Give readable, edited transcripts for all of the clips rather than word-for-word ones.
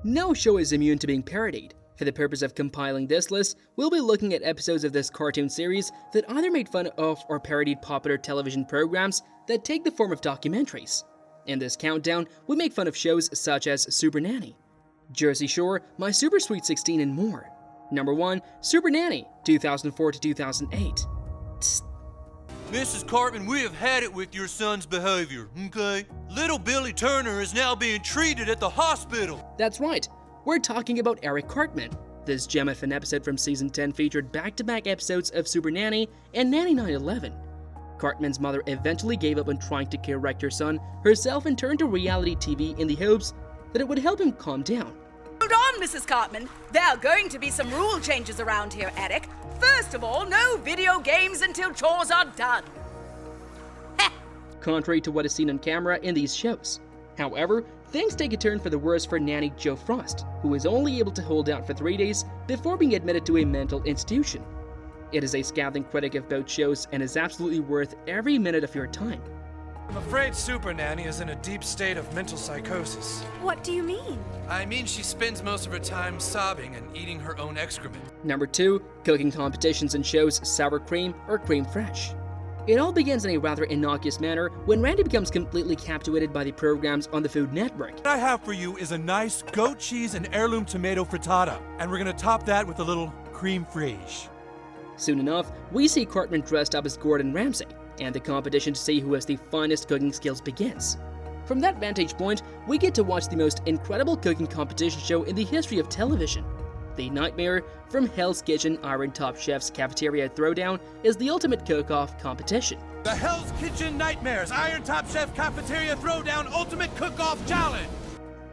No show is immune to being parodied. For the purpose of compiling this list, we'll be looking at episodes of this cartoon series that either made fun of or parodied popular television programs that take the form of documentaries. In this countdown, we make fun of shows such as Super Nanny, Jersey Shore, My Super Sweet 16, and more. Number 1, Super Nanny, 2004 to 2008. Tss. Mrs. Cartman, we have had it with your son's behavior, okay? Little Billy Turner is now being treated at the hospital. That's right, we're talking about Eric Cartman. This gem of an episode from season 10 featured back-to-back episodes of Super Nanny and Nanny 911. Cartman's mother eventually gave up on trying to correct her son herself and turned to reality TV in the hopes that it would help him calm down. Hold on, Mrs. Cartman. There are going to be some rule changes around here, Eric. First of all, no video games until chores are done. Contrary to what is seen on camera in these shows. However, things take a turn for the worse for nanny Jo Frost, who is only able to hold out for 3 days before being admitted to a mental institution. It is a scathing critic of both shows and is absolutely worth every minute of your time. I'm afraid Super Nanny is in a deep state of mental psychosis. What do you mean? I mean she spends most of her time sobbing and eating her own excrement. Number 2, cooking competitions and shows Sour Cream or Cream Fresh. It all begins in a rather innocuous manner when Randy becomes completely captivated by the programs on the Food Network. What I have for you is a nice goat cheese and heirloom tomato frittata, and we're gonna top that with a little creme fraiche. Soon enough, we see Cartman dressed up as Gordon Ramsay, and the competition to see who has the finest cooking skills begins. From that vantage point, we get to watch the most incredible cooking competition show in the history of television. The Nightmare from Hell's Kitchen Iron Top Chef's Cafeteria Throwdown is the ultimate cook-off competition. The Hell's Kitchen Nightmares Iron Top Chef Cafeteria Throwdown Ultimate Cook-Off Challenge!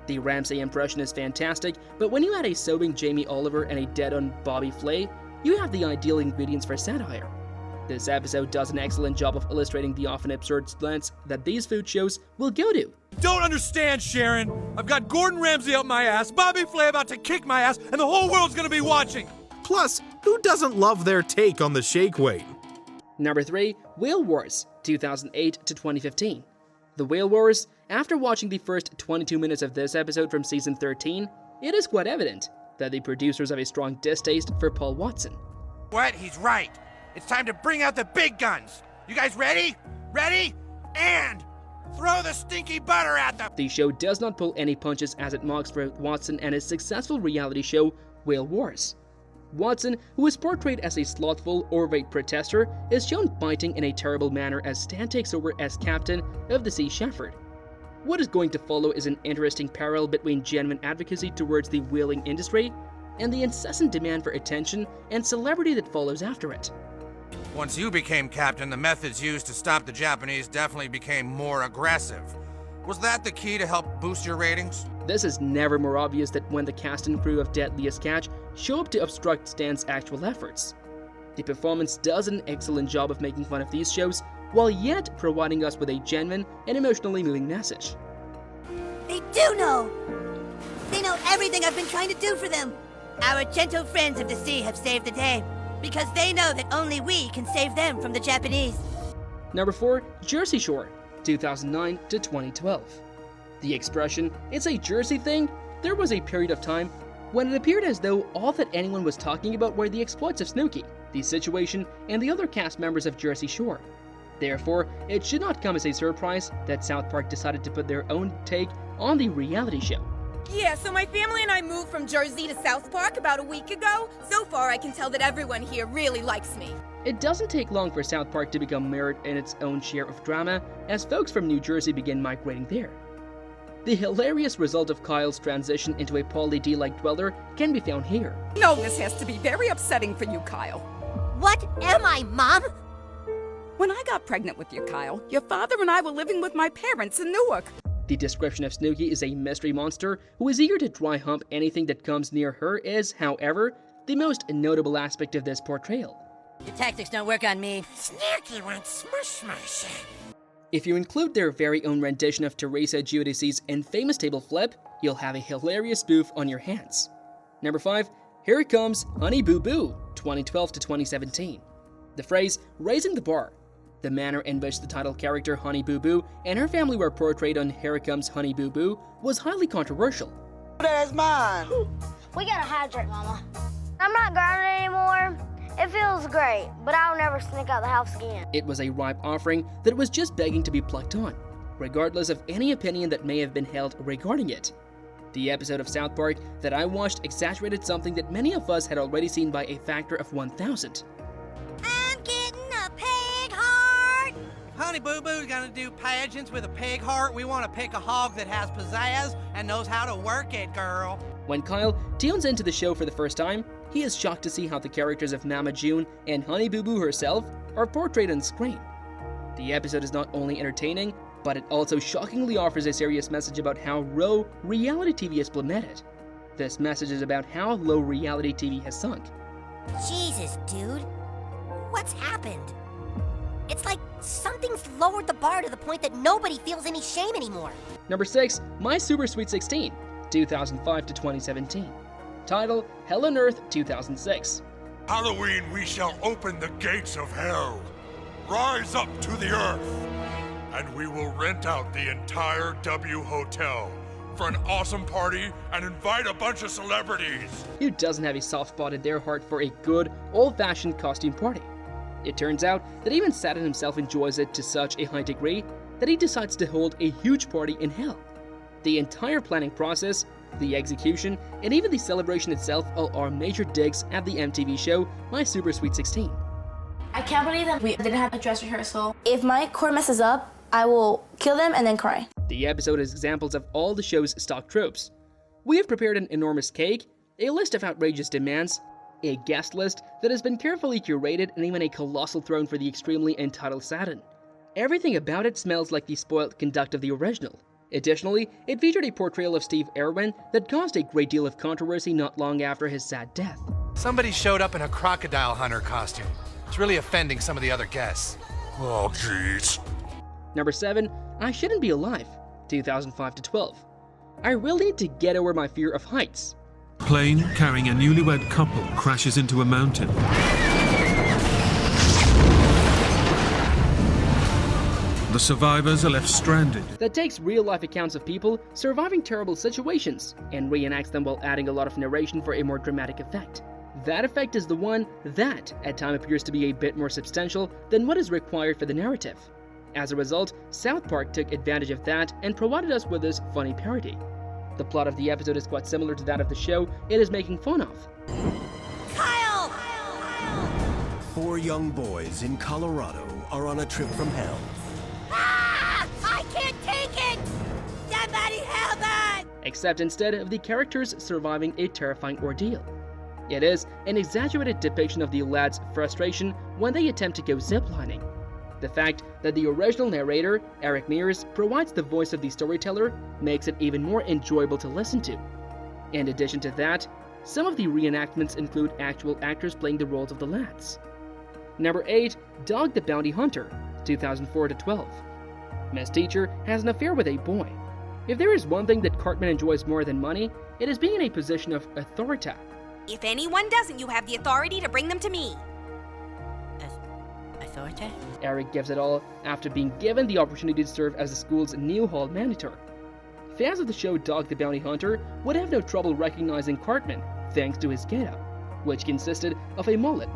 The Ramsay impression is fantastic, but when you add a sobbing Jamie Oliver and a dead-on Bobby Flay, you have the ideal ingredients for satire. This episode does an excellent job of illustrating the often absurd slants that these food shows will go to. Don't understand, Sharon! I've got Gordon Ramsay up my ass, Bobby Flay about to kick my ass, and the whole world's gonna be watching! Plus, who doesn't love their take on the shake weight? Number 3, Whale Wars, 2008 to 2015. The Whale Wars, after watching the first 22 minutes of this episode from season 13, it is quite evident that the producers have a strong distaste for Paul Watson. What? He's right. It's time to bring out the big guns. You guys ready? Ready? And throw the stinky butter at them! The show does not pull any punches as it mocks for Watson and his successful reality show, Whale Wars. Watson, who is portrayed as a slothful, overweight protester, is shown biting in a terrible manner as Stan takes over as captain of the Sea Shepherd. What is going to follow is an interesting parallel between genuine advocacy towards the whaling industry and the incessant demand for attention and celebrity that follows after it. Once you became captain, the methods used to stop the Japanese definitely became more aggressive. Was that the key to help boost your ratings? This is never more obvious than when the cast and crew of Deadliest Catch show up to obstruct Stan's actual efforts. The performance does an excellent job of making fun of these shows, while yet providing us with a genuine and emotionally moving message. They do know! They know everything I've been trying to do for them! Our gentle friends of the sea have saved the day, because they know that only we can save them from the Japanese. Number 4, Jersey Shore, 2009 to 2012. The expression, "it's a Jersey thing," there was a period of time when it appeared as though all that anyone was talking about were the exploits of Snooki, the situation, and the other cast members of Jersey Shore. Therefore, it should not come as a surprise that South Park decided to put their own take on the reality show. Yeah, so my family and I moved from Jersey to South Park about a week ago. So far, I can tell that everyone here really likes me. It doesn't take long for South Park to become mired in its own share of drama as folks from New Jersey begin migrating there. The hilarious result of Kyle's transition into a Pauly D-like dweller can be found here. No, this has to be very upsetting for you, Kyle. What am I, Mom? When I got pregnant with you, Kyle, your father and I were living with my parents in Newark. The description of Snooki is a mystery monster who is eager to dry hump anything that comes near her is, however, the most notable aspect of this portrayal. Your tactics don't work on me. Snooki wants smush smush. If you include their very own rendition of Teresa Giudice's infamous table flip, you'll have a hilarious spoof on your hands. Number 5, Here Comes Honey Boo Boo, 2012 to 2017. The phrase, "raising the bar," the manner in which the title character Honey Boo Boo and her family were portrayed on Here Comes Honey Boo Boo was highly controversial. That's mine. We gotta hydrate, Mama. I'm not gardening anymore. It feels great, but I'll never sneak out the house again. It was a ripe offering that was just begging to be plucked on, regardless of any opinion that may have been held regarding it. The episode of South Park that I watched exaggerated something that many of us had already seen by a factor of 1,000. I'm getting a pig heart. Honey Boo Boo's gonna do pageants with a pig heart. We want to pick a hog that has pizzazz and knows how to work it, girl. When Kyle tunes into the show for the first time, he is shocked to see how the characters of Mama June and Honey Boo Boo herself are portrayed on screen. The episode is not only entertaining, but it also shockingly offers a serious message about how low reality TV is plummeted. This message is about how low reality TV has sunk. Jesus, dude. What's happened? It's like something's lowered the bar to the point that nobody feels any shame anymore. Number 6, My Super Sweet 16, 2005 to 2017. Title, Hell on Earth 2006. Halloween, we shall open the gates of hell. Rise up to the earth. And we will rent out the entire W Hotel for an awesome party and invite a bunch of celebrities. Who doesn't have a soft spot in their heart for a good, old-fashioned costume party? It turns out that even Saturn himself enjoys it to such a high degree that he decides to hold a huge party in hell. The entire planning process, the execution, and even the celebration itself all are major digs at the MTV show My Super Sweet 16. I can't believe that we didn't have a dress rehearsal. If my core messes up, I will kill them and then cry. The episode is examples of all the show's stock tropes. We have prepared an enormous cake, a list of outrageous demands, a guest list that has been carefully curated, and even a colossal throne for the extremely entitled Saturn. Everything about it smells like the spoiled conduct of the original. Additionally, it featured a portrayal of Steve Irwin that caused a great deal of controversy not long after his sad death. Somebody showed up in a crocodile hunter costume. It's really offending some of the other guests. Oh, jeez. Number 7, I Shouldn't Be Alive, 2005 to 12. I really need to get over my fear of heights. Plane carrying a newlywed couple crashes into a mountain. The survivors are left stranded. That takes real-life accounts of people surviving terrible situations and reenacts them while adding a lot of narration for a more dramatic effect. That effect is the one that, at times, appears to be a bit more substantial than what is required for the narrative. As a result, South Park took advantage of that and provided us with this funny parody. The plot of the episode is quite similar to that of the show it is making fun of. Kyle! 4 young boys in Colorado are on a trip from hell. Ah! I can't take it! Somebody help us! Except instead of the characters surviving a terrifying ordeal. It is an exaggerated depiction of the lads' frustration when they attempt to go ziplining. The fact that the original narrator, Eric Mears, provides the voice of the storyteller makes it even more enjoyable to listen to. In addition to that, some of the reenactments include actual actors playing the roles of the lads. Number 8, Dog the Bounty Hunter, 2004 to 12. Miss Teacher has an affair with a boy. If there is one thing that Cartman enjoys more than money, it is being in a position of authority. If anyone doesn't, you have the authority to bring them to me. Authority? Eric gives it all after being given the opportunity to serve as the school's new hall monitor. Fans of the show Dog the Bounty Hunter would have no trouble recognizing Cartman thanks to his getup, which consisted of a mullet,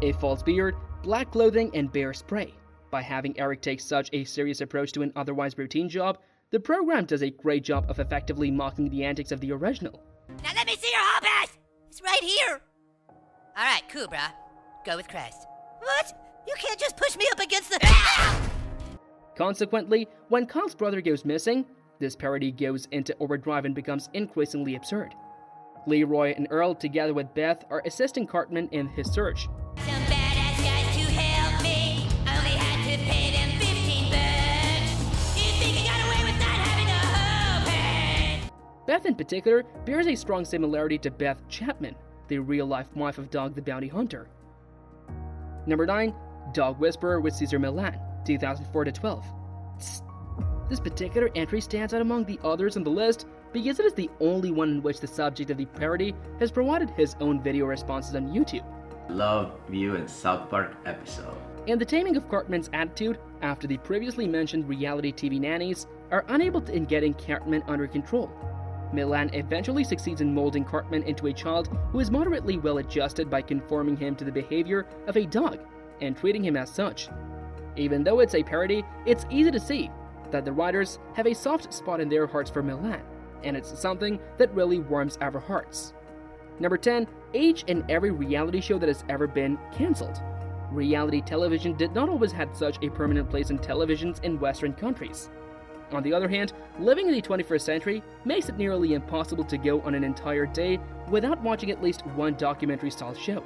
a false beard, black clothing, and bear spray. By having Eric take such a serious approach to an otherwise routine job, the program does a great job of effectively mocking the antics of the original. Now let me see your hall pass! It's right here! Alright, cool, brah. Go with Christ. What? You can't just push me up against the... Consequently, when Kyle's brother goes missing, this parody goes into overdrive and becomes increasingly absurd. Leroy and Earl, together with Beth, are assisting Cartman in his search. Some badass guys to help me. Only had to pay them $15. You think you got away with not having a whole pen? Beth in particular bears a strong similarity to Beth Chapman, the real-life wife of Dog the Bounty Hunter. Number 9, Dog Whisperer with Cesar Millan, 2004 to 12. This particular entry stands out among the others on the list because it is the only one in which the subject of the parody has provided his own video responses on YouTube. Love viewing South Park episode. And the taming of Cartman's attitude after the previously mentioned reality TV nannies are unable to in getting Cartman under control. Milan eventually succeeds in molding Cartman into a child who is moderately well adjusted by conforming him to the behavior of a dog and treating him as such. Even though it's a parody, it's easy to see that the writers have a soft spot in their hearts for Milan, and it's something that really warms our hearts. Number 10. Age in every reality show that has ever been cancelled. Reality television did not always have such a permanent place in televisions in Western countries. On the other hand, living in the 21st century makes it nearly impossible to go on an entire day without watching at least one documentary-style show,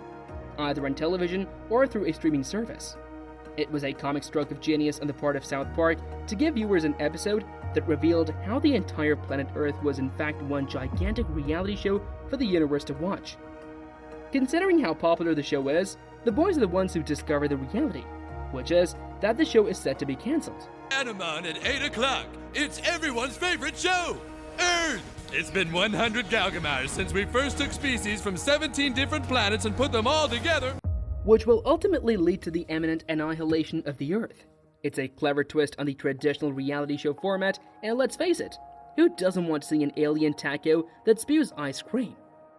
either on television or through a streaming service. It was a comic stroke of genius on the part of South Park to give viewers an episode that revealed how the entire planet Earth was in fact one gigantic reality show for the universe to watch. Considering how popular the show is, the boys are the ones who discover the reality, which is that the show is set to be cancelled. Animon at 8 o'clock. It's everyone's favorite show, Earth. It's been 100 Galgamars since we first took species from 17 different planets and put them all together. Which will ultimately lead to the imminent annihilation of the Earth. It's a clever twist on the traditional reality show format, and let's face it, who doesn't want to see an alien taco that spews ice cream?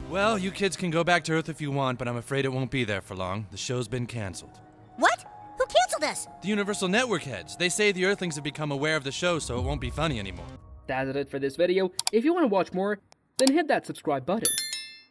Well, you kids can go back to Earth if you want, but I'm afraid it won't be there for long. The show's been canceled. What? Who canceled us? The Universal Network heads. They say the Earthlings have become aware of the show, so it won't be funny anymore. That's it for this video. If you want to watch more, then hit that subscribe button.